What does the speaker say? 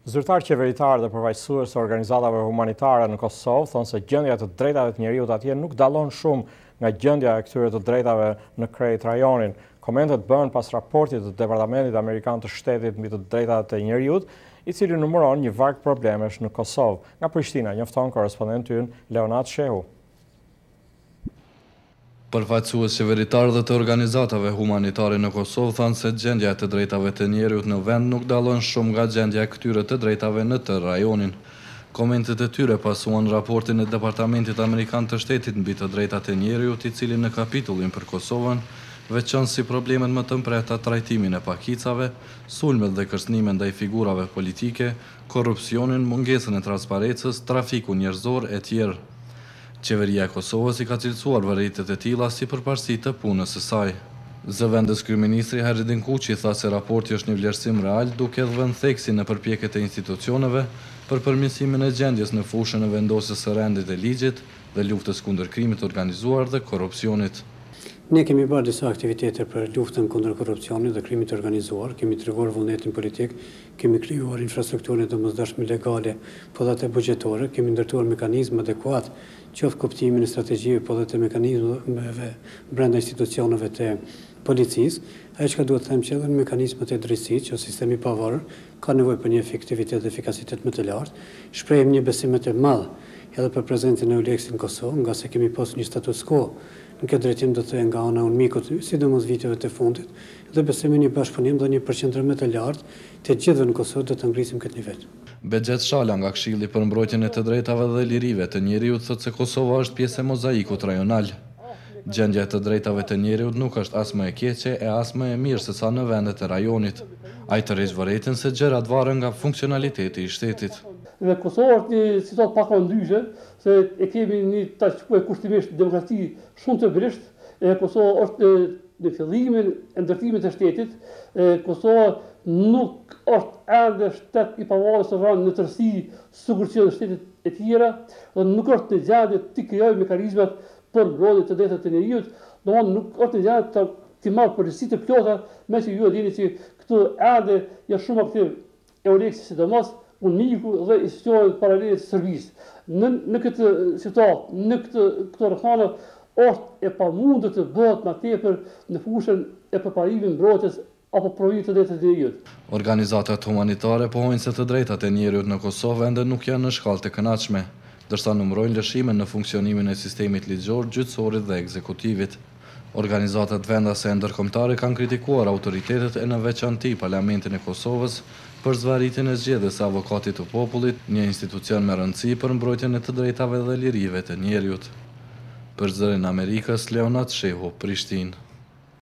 Zyrtar qeveritar dhe përfaqësues të organizatave humanitare në Kosovë thonë se gjendja e drejtave të njerëzit atje nuk dallon shumë nga gjendja e këtyre të drejtave në krejt rajonin. Komentet bëhen pas raportit të Departamentit Amerikan të Shtetit mbi të drejtat e njerëzit, i cili numëron një varg problemesh në Kosovë. Nga Prishtina njofton korrespondenti ynë Leonat Shehu. Përfaqësues qeveritar dhe të organizatave humanitare në Kosovë thanë se gjendja e të drejtave të njerëzit në vend nuk dallon shumë nga gjendja e këtyre të drejtave në të rajonin. Komentet e tyre pasuan raportin e Departamentit Amerikan të Shtetit mbi të drejtat e njerëzit, i cili në kapitullin për Kosovën veçon si problemet më të mprehta trajtimin e pakicave, sulmet dhe kërcënimet ndaj figurave politike, korrupsionin, mungesën e transparencës, trafikun njerëzor e tjerë. Qeveria e Kosovës i ka cilësuar vërejtjet e tilla si përparësi të punës së saj. Zëvendës kryeministri Haridin Kuqi tha se raporti është një vlerësim real, duke dhënë theksin në përpjekjet e institucioneve për përmirësimin e gjendjes në fushën e vendosjes së rendit e ligjit dhe luftës kundër krimit të organizuar dhe korrupsionit. Ne kemi bërë disa aktivitete për luftën kundër korrupsionit dhe krimit të organizuar, kemi treguar vullnetin politik, kemi krijuar infrastrukturën e domosdoshme legale, po dhe të buxhetore, kemi ndërtuar mekanizma adekuat, qoftë kuptimin e strategjive, po dhe të mekanizmeve brenda institucioneve të policisë. Ajo që duhet të them që edhe në mekanizmat e drejtësisë, që sistemi pavarur, ka nevojë për një efektivitet dhe efikasitet më të lartë. Shprehim një besim të madh edhe për prezencën e EULEX në Kosovë, nga se kemi pasur një status quo në këtë drejtim, do të thënë nga ana UNMIK-ut, sidomos viteve të fundit, dhe besojmë një bashkëpunim dhe një përqendrim më të lartë të gjithëve në Kosovë do të ngrisim këtë nivel. Bexhet Shala nga Këshilli për mbrojtjen e të drejtave dhe lirive të njerëzit thotë se Kosova është pjesë e mozaikut rajonal. Gjendja e të drejtave të njerëzit nuk është as më e keqe e as më e mirë se sa në vendet e rajonit. Ai tërheq vërejtën se gjërat varen nga funksionaliteti i shtetit. Dhe Kosova është një situatë pak më ndryshe, se e kemi një tash kushtimisht demokraci shumë të vërisht, Kosova është në fillimin e ndërtimit të shtetit, Kosova nuk është ende shtet i pavarur së rënë në tërësi sigurisë të shtetit e tjera, dhe nuk është në gjendje të krijojë mekanizmat për mbrojtje të drejtave të njerëzit, domthonë nuk është në gjendje të marrë përgjegjësi të plota, me që ju e dini që këtu ende janë shumë aktiv EULEX, sidomos UNMIK-u dhe institucionet paralele të Serbisë. Në këtë situatë, në këto rrethana, është e pamundur të bëhet më tepër në fushën e përparimit mbrojtjes apo provimit të drejtave të njerëzit. Organizatat humanitare pohojnë se të drejtat e njerëzit në Kosovë ende nuk janë në shkallë të kënaqshme, ndërsa numërojnë lëshime në funksionimin e sistemit ligjor, gjyqësorit dhe ekzekutivit. Organizatat vendase e ndërkombëtare kanë kritikuar autoritetet e në veçanti Parlamentin e Kosovës për zvarritjen e zgjedhjes së avokatit të popullit, një institucion me rëndësi për mbrojtjen e të drejtave dhe lirive të njerëzit. Për Zërin Amerikës, Leonat Shehu, Prishtinë.